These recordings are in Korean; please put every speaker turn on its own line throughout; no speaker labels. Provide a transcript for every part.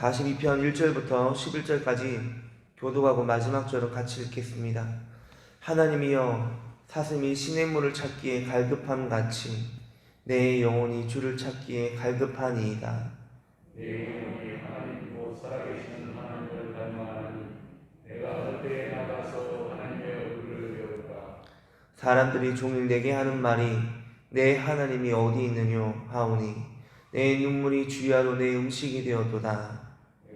42편 1절부터 11절까지 교독하고 마지막 절을 같이 읽겠습니다. 하나님이여, 사슴이 시냇물을 찾기에 갈급함 같이 내 영혼이 주를 찾기에 갈급하니이다.
내 영혼이 하나님 곧 살아계시는 하나님을 닮아하니 내가 어디에 나가서 하나님의 얼굴을 배울까.
사람들이 종일 내게 하는 말이 내 하나님이 어디 있느뇨 하오니 내 눈물이 주야로 내 음식이 되었도다.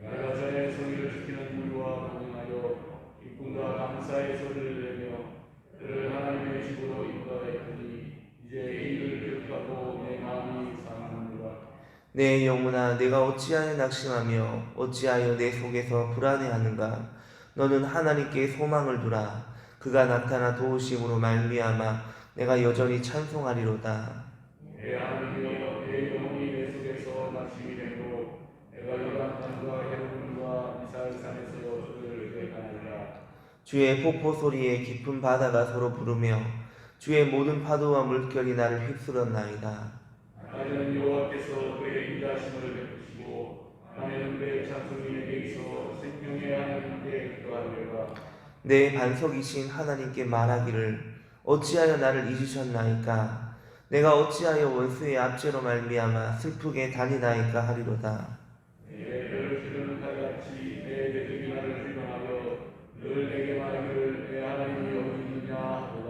내가 전에 소리를 지키는 무리와 동행하여 기쁨과 감사의 소리를 내며 그를 하나님의 집으로 인도하였더니 이제 이를 기억하고 내 마음이 상하느니라.
내 영혼아, 내가 어찌하여 낙심하며 어찌하여 내 속에서 불안해하는가. 너는 하나님께 소망을 두라. 그가 나타나 도우심으로 말미암아 내가 여전히 찬송하리로다.
내 하나님이여, 내 영혼이 내 속에서 낙심이 되고 내가 요단강과 헤르몬과 미살산에서 주를 기억하리라.
주의 폭포 소리에 깊은 바다가 서로 부르며 주의 모든 파도와 물결이 나를 휩쓸었나이다.
나는 여호와께서 그의 인자심을 베푸시고 나는 그의 찬송이 내게 있어 생명의 하나님께 기도하리로다.
내 반석이신 하나님께 말하기를 어찌하여 나를 잊으셨나이까. 내가 어찌하여 원수의 압제로 말미암아 슬프게 다니나이까 하리로다.
내 뼈를 찌르는 칼같이 내 대적이 나를 비방하여 늘 내게 말하기를 내 하나님이 어디 있느냐 하도다.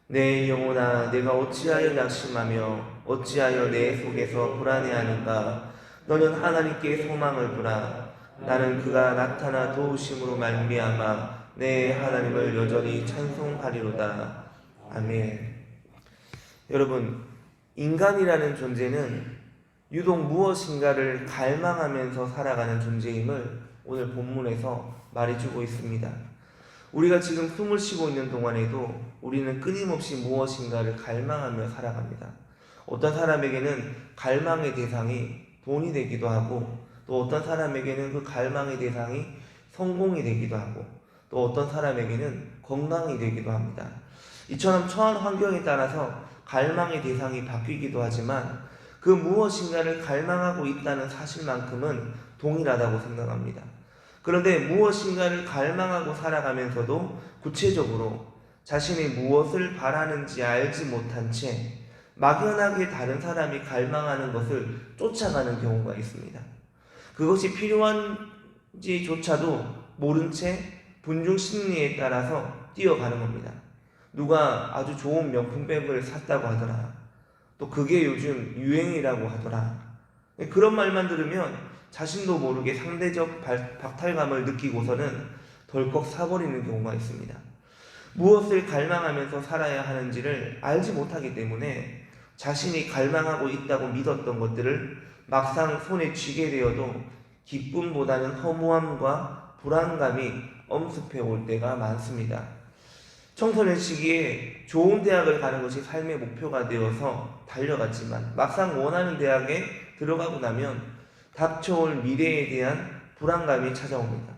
내 영혼아, 내가 어찌하여 낙심하며 어찌하여 내 속에서 불안해하는가. 너는 하나님께 소망을 두라. 나는 그가 나타나 도우심으로 말미암아 내 하나님을 여전히 찬송하리로다. 아멘. 여러분, 인간이라는 존재는 유독 무엇인가를 갈망하면서 살아가는 존재임을 오늘 본문에서 말해주고 있습니다. 우리가 지금 숨을 쉬고 있는 동안에도 우리는 끊임없이 무엇인가를 갈망하며 살아갑니다. 어떤 사람에게는 갈망의 대상이 돈이 되기도 하고, 또 어떤 사람에게는 그 갈망의 대상이 성공이 되기도 하고, 또 어떤 사람에게는 건강이 되기도 합니다. 이처럼 처한 환경에 따라서 갈망의 대상이 바뀌기도 하지만 그 무엇인가를 갈망하고 있다는 사실만큼은 동일하다고 생각합니다. 그런데 무엇인가를 갈망하고 살아가면서도 구체적으로 자신이 무엇을 바라는지 알지 못한 채 막연하게 다른 사람이 갈망하는 것을 쫓아가는 경우가 있습니다. 그것이 필요한지조차도 모른 채 분중 심리에 따라서 뛰어가는 겁니다. 누가 아주 좋은 명품백을 샀다고 하더라. 또 그게 요즘 유행이라고 하더라. 그런 말만 들으면 자신도 모르게 상대적 박탈감을 느끼고서는 덜컥 사버리는 경우가 있습니다. 무엇을 갈망하면서 살아야 하는지를 알지 못하기 때문에 자신이 갈망하고 있다고 믿었던 것들을 막상 손에 쥐게 되어도 기쁨보다는 허무함과 불안감이 엄습해 올 때가 많습니다. 청소년 시기에 좋은 대학을 가는 것이 삶의 목표가 되어서 달려갔지만 막상 원하는 대학에 들어가고 나면 닥쳐올 미래에 대한 불안감이 찾아옵니다.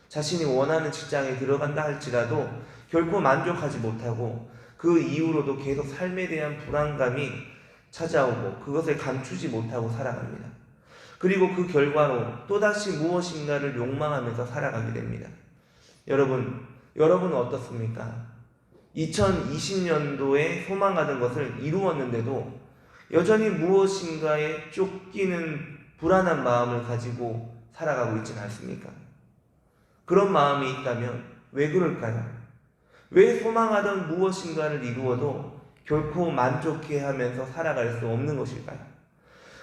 자신이 원하는 직장에 들어간다 할지라도 결코 만족하지 못하고 그 이후로도 계속 삶에 대한 불안감이 찾아오고 그것을 감추지 못하고 살아갑니다. 그리고 그 결과로 또다시 무엇인가를 욕망하면서 살아가게 됩니다. 여러분은 어떻습니까? 2020년도에 소망하던 것을 이루었는데도 여전히 무엇인가에 쫓기는 불안한 마음을 가지고 살아가고 있지는 않습니까? 그런 마음이 있다면 왜 그럴까요? 왜 소망하던 무엇인가를 이루어도 결코 만족해 하면서 살아갈 수 없는 것일까요?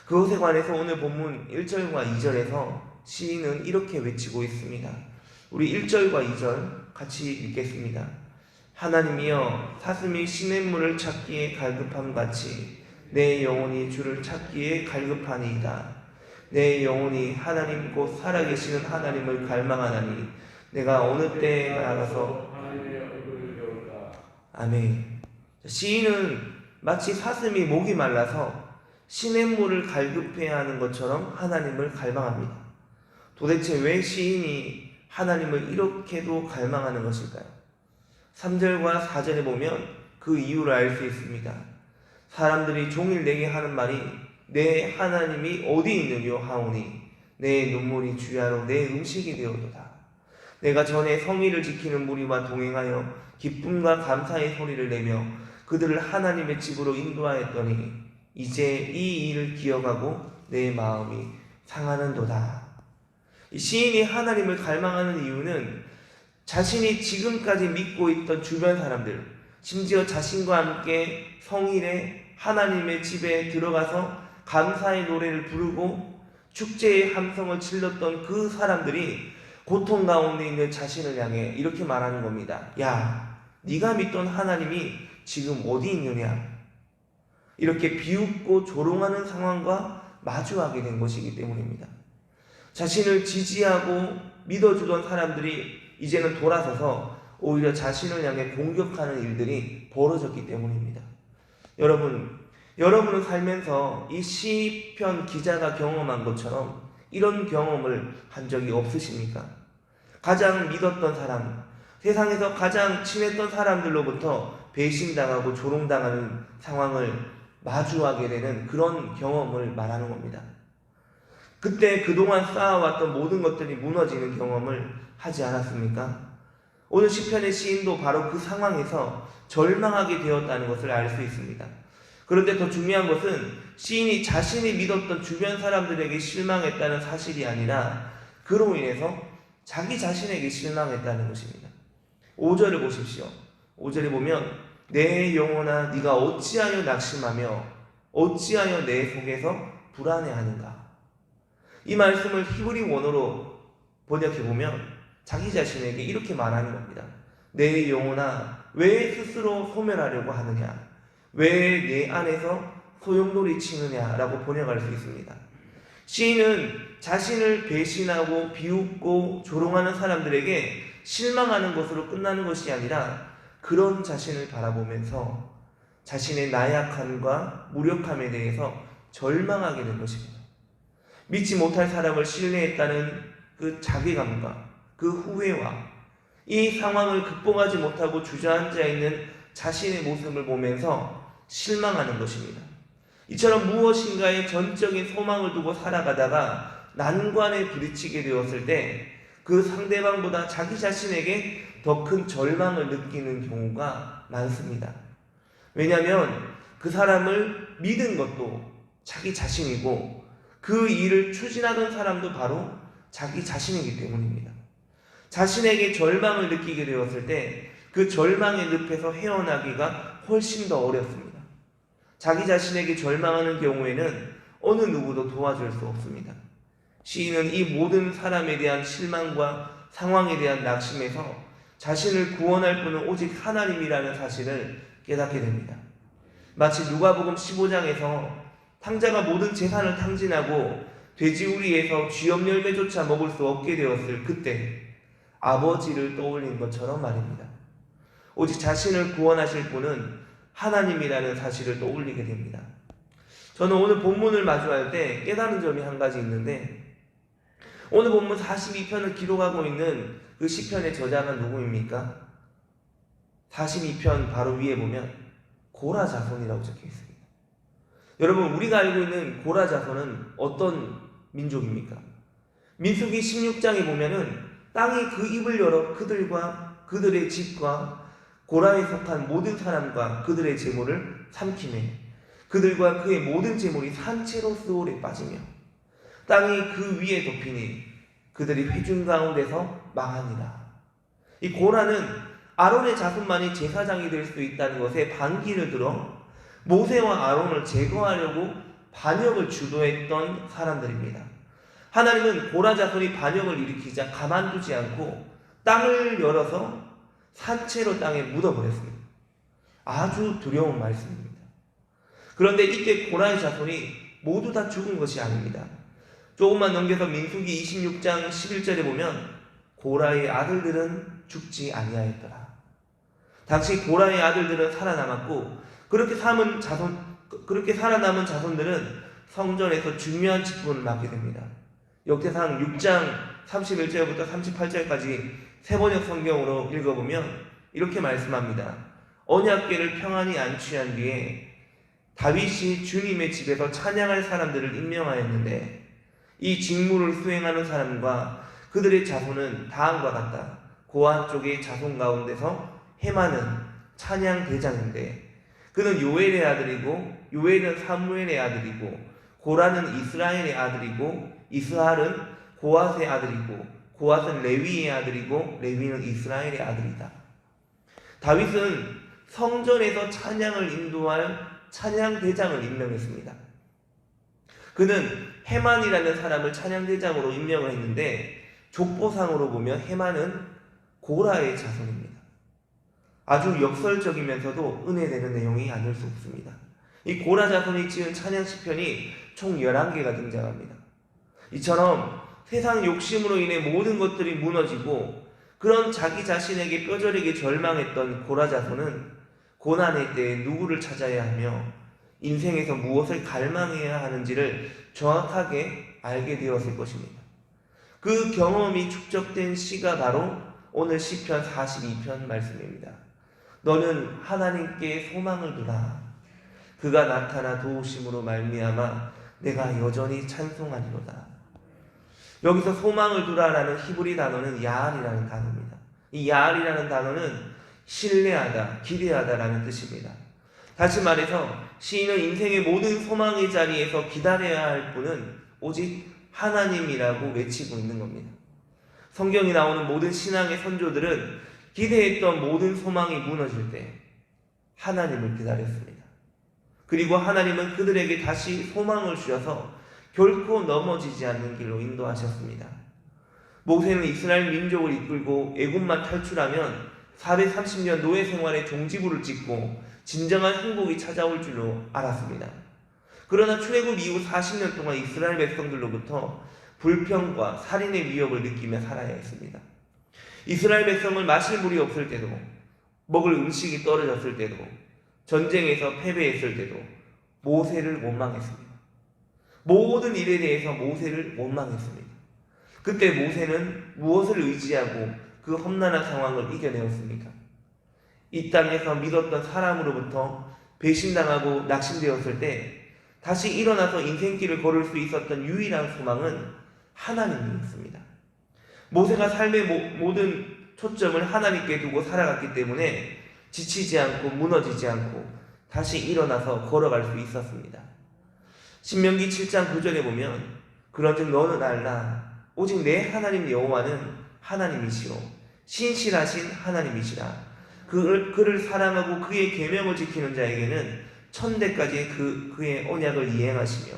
그것에 관해서 오늘 본문 1절과 2절에서 시인은 이렇게 외치고 있습니다. 우리 1절과 2절 같이 읽겠습니다. 하나님이여, 사슴이 시냇물을 찾기에 갈급함 같이 내 영혼이 주를 찾기에 갈급하니이다. 내 영혼이 하나님 곧 살아계시는 하나님을 갈망하나니 내가 어느 때에 나가서
하나님의 얼굴을 배울까.
아멘. 시인은 마치 사슴이 목이 말라서 시냇물을 갈급해야 하는 것처럼 하나님을 갈망합니다. 도대체 왜 시인이 하나님을 이렇게도 갈망하는 것일까요? 3절과 4절에 보면 그 이유를 알 수 있습니다. 사람들이 종일 내게 하는 말이 내 하나님이 어디 있느뇨 하오니 내 눈물이 주야로 내 음식이 되어도다. 내가 전에 성의를 지키는 무리와 동행하여 기쁨과 감사의 소리를 내며 그들을 하나님의 집으로 인도하였더니 이제 이 일을 기억하고 내 마음이 상하는도다. 이 시인이 하나님을 갈망하는 이유는 자신이 지금까지 믿고 있던 주변 사람들, 심지어 자신과 함께 성일에 하나님의 집에 들어가서 감사의 노래를 부르고 축제의 함성을 질렀던 그 사람들이 고통 가운데 있는 자신을 향해 이렇게 말하는 겁니다. 야, 네가 믿던 하나님이 지금 어디 있느냐? 이렇게 비웃고 조롱하는 상황과 마주하게 된 것이기 때문입니다. 자신을 지지하고 믿어주던 사람들이 이제는 돌아서서 오히려 자신을 향해 공격하는 일들이 벌어졌기 때문입니다. 여러분은 살면서 이 시편 기자가 경험한 것처럼 이런 경험을 한 적이 없으십니까? 가장 믿었던 사람, 세상에서 가장 친했던 사람들로부터 배신당하고 조롱당하는 상황을 마주하게 되는 그런 경험을 말하는 겁니다. 그때 그동안 쌓아왔던 모든 것들이 무너지는 경험을 하지 않았습니까? 오늘 시편의 시인도 바로 그 상황에서 절망하게 되었다는 것을 알 수 있습니다. 그런데 더 중요한 것은 시인이 자신이 믿었던 주변 사람들에게 실망했다는 사실이 아니라 그로 인해서 자기 자신에게 실망했다는 것입니다. 5절을 보십시오. 5절에 보면 내 영혼아 네가 어찌하여 낙심하며 어찌하여 내 속에서 불안해하는가. 이 말씀을 히브리 원어로 번역해보면 자기 자신에게 이렇게 말하는 겁니다. 내 영혼아 왜 스스로 소멸하려고 하느냐, 왜 내 안에서 소용돌이 치느냐라고 번역할 수 있습니다. 시인은 자신을 배신하고 비웃고 조롱하는 사람들에게 실망하는 것으로 끝나는 것이 아니라 그런 자신을 바라보면서 자신의 나약함과 무력함에 대해서 절망하게 된 것입니다. 믿지 못할 사람을 신뢰했다는 그 자괴감과 그 후회와 이 상황을 극복하지 못하고 주저앉아 있는 자신의 모습을 보면서 실망하는 것입니다. 이처럼 무엇인가에 전적인 소망을 두고 살아가다가 난관에 부딪히게 되었을 때 그 상대방보다 자기 자신에게 더 큰 절망을 느끼는 경우가 많습니다. 왜냐하면 그 사람을 믿은 것도 자기 자신이고 그 일을 추진하던 사람도 바로 자기 자신이기 때문입니다. 자신에게 절망을 느끼게 되었을 때 그 절망의 늪에서 헤어나기가 훨씬 더 어렵습니다. 자기 자신에게 절망하는 경우에는 어느 누구도 도와줄 수 없습니다. 시인은 이 모든 사람에 대한 실망과 상황에 대한 낙심에서 자신을 구원할 분은 오직 하나님이라는 사실을 깨닫게 됩니다. 마치 누가복음 15장에서 탕자가 모든 재산을 탕진하고 돼지우리에서 쥐염 열매조차 먹을 수 없게 되었을 그때 아버지를 떠올린 것처럼 말입니다. 오직 자신을 구원하실 분은 하나님이라는 사실을 떠올리게 됩니다. 저는 오늘 본문을 마주할 때 깨달은 점이 한 가지 있는데, 오늘 본문 42편을 기록하고 있는 그 시편의 저자가 누구입니까? 42편 바로 위에 보면 고라 자손이라고 적혀 있습니다. 여러분, 우리가 알고 있는 고라 자손은 어떤 민족입니까? 민수기 16장에 보면은 땅이 그 입을 열어 그들과 그들의 집과 고라에 속한 모든 사람과 그들의 재물을 삼키매 그들과 그의 모든 재물이 산채로 스올에 빠지며 땅이 그 위에 덮이니 그들이 회중 가운데서 망하니라. 이 고라는 아론의 자손만이 제사장이 될 수 있다는 것에 반기를 들어 모세와 아론을 제거하려고 반역을 주도했던 사람들입니다. 하나님은 고라 자손이 반역을 일으키자 가만두지 않고 땅을 열어서 산채로 땅에 묻어버렸습니다. 아주 두려운 말씀입니다. 그런데 이때 고라의 자손이 모두 다 죽은 것이 아닙니다. 조금만 넘겨서 민수기 26장 11절에 보면 고라의 아들들은 죽지 아니하였더라. 당시 고라의 아들들은 살아남았고 그렇게 살아남은 자손들은 성전에서 중요한 직분을 맡게 됩니다. 역대상 6장 31절부터 38절까지 세번역 성경으로 읽어보면 이렇게 말씀합니다. 언약궤를 평안히 안취한 뒤에 다윗이 주님의 집에서 찬양할 사람들을 임명하였는데 이 직무를 수행하는 사람과 그들의 자손은 다음과 같다. 고한 쪽의 자손 가운데서 헤만은 찬양 대장인데 그는 요엘의 아들이고 요엘은 사무엘의 아들이고 고라는 이스라엘의 아들이고 이스할은 고핫의 아들이고 고핫은 레위의 아들이고 레위는 이스라엘의 아들이다. 다윗은 성전에서 찬양을 인도할 찬양 대장을 임명했습니다. 그는 헤만이라는 사람을 찬양 대장으로 임명을 했는데 족보상으로 보면 헤만은 고라의 자손입니다. 아주 역설적이면서도 은혜되는 내용이 아닐 수 없습니다. 이 고라 자손이 지은 찬양 시편이 총 11개가 등장합니다. 이처럼 세상 욕심으로 인해 모든 것들이 무너지고 그런 자기 자신에게 뼈저리게 절망했던 고라 자손은 고난의 때에 누구를 찾아야 하며 인생에서 무엇을 갈망해야 하는지를 정확하게 알게 되었을 것입니다. 그 경험이 축적된 시가 바로 오늘 시편 42편 말씀입니다. 너는 하나님께 소망을 두라. 그가 나타나 도우심으로 말미암아 내가 여전히 찬송하리로다. 여기서 소망을 두라라는 히브리 단어는 야알이라는 단어입니다. 이 야알이라는 단어는 신뢰하다, 기대하다라는 뜻입니다. 다시 말해서 시인은 인생의 모든 소망의 자리에서 기다려야 할 분은 오직 하나님이라고 외치고 있는 겁니다. 성경이 나오는 모든 신앙의 선조들은 기대했던 모든 소망이 무너질 때 하나님을 기다렸습니다. 그리고 하나님은 그들에게 다시 소망을 주셔서 결코 넘어지지 않는 길로 인도하셨습니다. 모세는 이스라엘 민족을 이끌고 애굽만 탈출하면 430년 노예 생활의 종지부를 찍고 진정한 행복이 찾아올 줄로 알았습니다. 그러나 출애굽 이후 40년 동안 이스라엘 백성들로부터 불평과 살인의 위협을 느끼며 살아야 했습니다. 이스라엘 백성은 마실 물이 없을 때도, 먹을 음식이 떨어졌을 때도, 전쟁에서 패배했을 때도 모세를 원망했습니다. 모든 일에 대해서 모세를 원망했습니다. 그때 모세는 무엇을 의지하고 그 험난한 상황을 이겨내었습니까? 이 땅에서 믿었던 사람으로부터 배신당하고 낙심되었을 때 다시 일어나서 인생길을 걸을 수 있었던 유일한 소망은 하나님이었습니다. 모세가 삶의 모든 초점을 하나님께 두고 살아갔기 때문에 지치지 않고 무너지지 않고 다시 일어나서 걸어갈 수 있었습니다. 신명기 7장 9절에 보면 그런즉 너는 알라 오직 내 하나님 여호와는 하나님이시오 신실하신 하나님이시라. 그를 사랑하고 그의 계명을 지키는 자에게는 천대까지 그의 언약을 이행하시며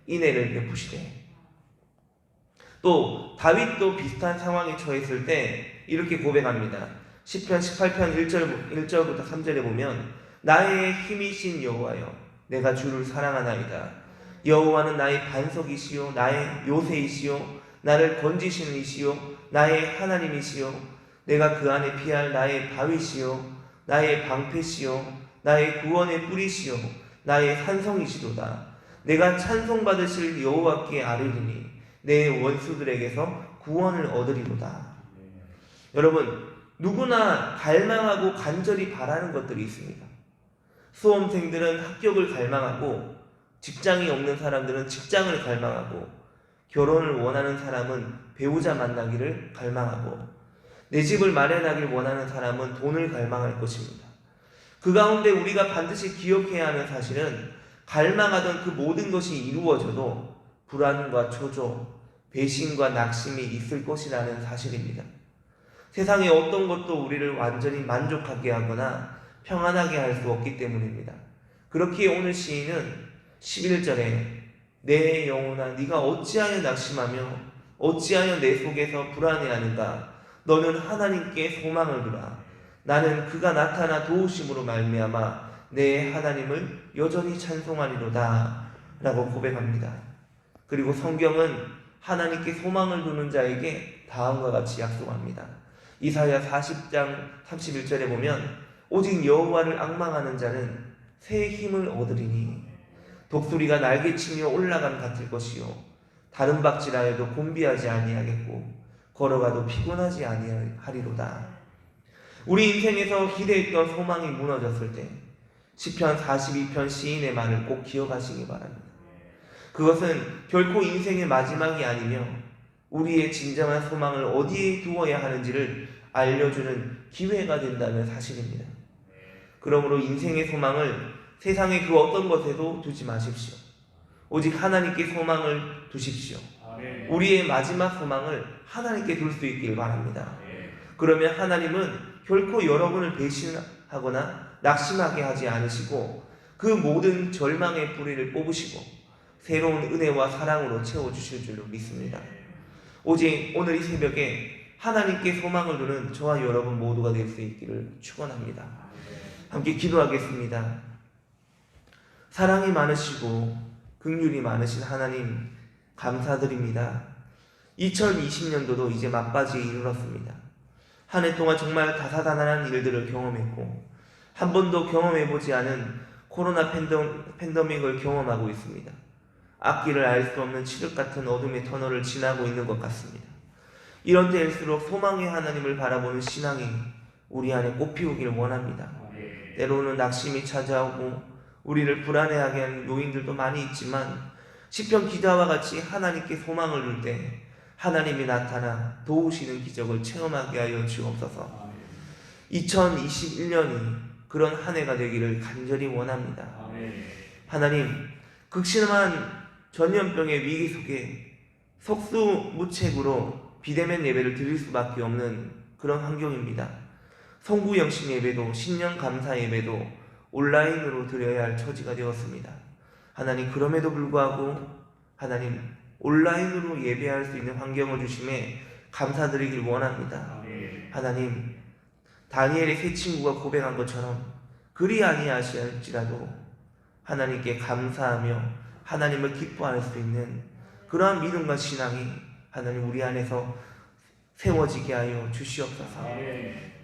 인애를 베푸시되. 또 다윗도 비슷한 상황에 처했을 때 이렇게 고백합니다. 시편 18편 1절부터 3절에 보면 나의 힘이신 여호와여 내가 주를 사랑하나이다. 여호와는 나의 반석이시요 나의 요새이시요 나를 건지시는 이시요 나의 하나님이시요 내가 그 안에 피할 나의 바위시요 나의 방패시요 나의 구원의 뿌리시요 나의 산성이시도다. 내가 찬송받으실 여호와께 아뢰리니 내 원수들에게서 구원을 얻으리로다. 여러분, 누구나 갈망하고 간절히 바라는 것들이 있습니다. 수험생들은 합격을 갈망하고 직장이 없는 사람들은 직장을 갈망하고 결혼을 원하는 사람은 배우자 만나기를 갈망하고 내 집을 마련하길 원하는 사람은 돈을 갈망할 것입니다. 그 가운데 우리가 반드시 기억해야 하는 사실은 갈망하던 그 모든 것이 이루어져도 불안과 초조, 배신과 낙심이 있을 것이라는 사실입니다. 세상의 어떤 것도 우리를 완전히 만족하게 하거나 평안하게 할 수 없기 때문입니다. 그렇기에 오늘 시인은 11절에 내 영혼아 네가 어찌하여 낙심하며 어찌하여 내 속에서 불안해하는가. 너는 하나님께 소망을 두라. 나는 그가 나타나 도우심으로 말미암아 내 하나님을 여전히 찬송하리로다 라고 고백합니다. 그리고 성경은 하나님께 소망을 두는 자에게 다음과 같이 약속합니다. 이사야 40장 31절에 보면 오직 여호와를 앙망하는 자는 새 힘을 얻으리니 독수리가 날개치며 올라감 같을 것이요 다른 박질하여도 곤비하지 아니하겠고 걸어가도 피곤하지 아니하리로다. 우리 인생에서 기대했던 소망이 무너졌을 때 시편 42편 시인의 말을 꼭 기억하시기 바랍니다. 그것은 결코 인생의 마지막이 아니며 우리의 진정한 소망을 어디에 두어야 하는지를 알려주는 기회가 된다는 사실입니다. 그러므로 인생의 소망을 세상의 그 어떤 것에도 두지 마십시오. 오직 하나님께 소망을 두십시오. 우리의 마지막 소망을 하나님께 둘 수 있길 바랍니다. 그러면 하나님은 결코 여러분을 배신하거나 낙심하게 하지 않으시고 그 모든 절망의 뿌리를 뽑으시고 새로운 은혜와 사랑으로 채워주실 줄로 믿습니다. 오직 오늘 이 새벽에 하나님께 소망을 두는 저와 여러분 모두가 될 수 있기를 축원합니다. 함께 기도하겠습니다. 사랑이 많으시고 긍휼이 많으신 하나님 감사드립니다. 2020년도도 이제 막바지에 이르렀습니다. 한 해 동안 정말 다사다난한 일들을 경험했고 한 번도 경험해보지 않은 코로나 팬데믹을 경험하고 있습니다. 앞길을 알 수 없는 칠흑 같은 어둠의 터널을 지나고 있는 것 같습니다. 이런 때일수록 소망의 하나님을 바라보는 신앙이 우리 안에 꽃피우길 원합니다. 때로는 낙심이 찾아오고 우리를 불안해하게 하는 요인들도 많이 있지만 시편 기자와 같이 하나님께 소망을 둘 때 하나님이 나타나 도우시는 기적을 체험하게 하여 주옵소서. 2021년이 그런 한 해가 되기를 간절히 원합니다. 하나님, 극심한 전염병의 위기 속에 속수무책으로 비대면 예배를 드릴 수밖에 없는 그런 환경입니다. 성구영신 예배도 신년 감사 예배도 온라인으로 드려야 할 처지가 되었습니다. 하나님, 그럼에도 불구하고 하나님 온라인으로 예배할 수 있는 환경을 주심에 감사드리길 원합니다. 하나님, 다니엘의 세 친구가 고백한 것처럼 그리 아니하실지라도 하나님께 감사하며 하나님을 기뻐할 수 있는 그러한 믿음과 신앙이 하나님 우리 안에서 세워지게 하여 주시옵소서.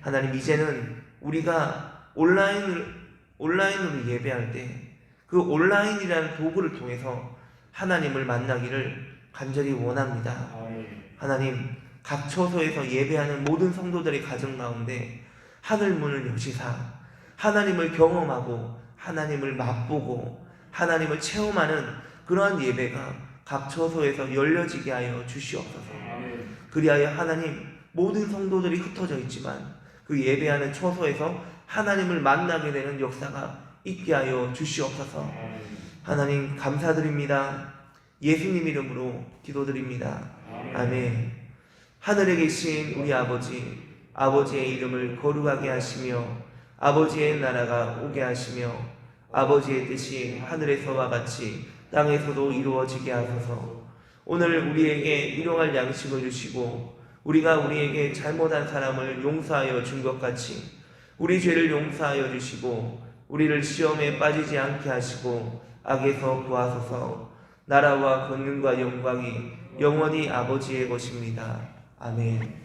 하나님, 이제는 우리가 온라인으로 예배할 때 그 온라인이라는 도구를 통해서 하나님을 만나기를 간절히 원합니다. 하나님, 각 처소에서 예배하는 모든 성도들의 가정 가운데 하늘문을 여시사 하나님을 경험하고 하나님을 맛보고 하나님을 체험하는 그러한 예배가 각 처소에서 열려지게 하여 주시옵소서. 그리하여 하나님, 모든 성도들이 흩어져 있지만 그 예배하는 처소에서 하나님을 만나게 되는 역사가 있게 하여 주시옵소서. 하나님 감사드립니다. 예수님 이름으로 기도드립니다. 아멘. 하늘에 계신 우리 아버지, 아버지의 이름을 거룩하게 하시며 아버지의 나라가 오게 하시며 아버지의 뜻이 하늘에서와 같이 땅에서도 이루어지게 하소서. 오늘 우리에게 일용할 양식을 주시고 우리가 우리에게 잘못한 사람을 용서하여 준 것 같이 우리 죄를 용서하여 주시고 우리를 시험에 빠지지 않게 하시고 악에서 구하소서. 나라와 권능과 영광이 영원히 아버지의 것입니다. 아멘.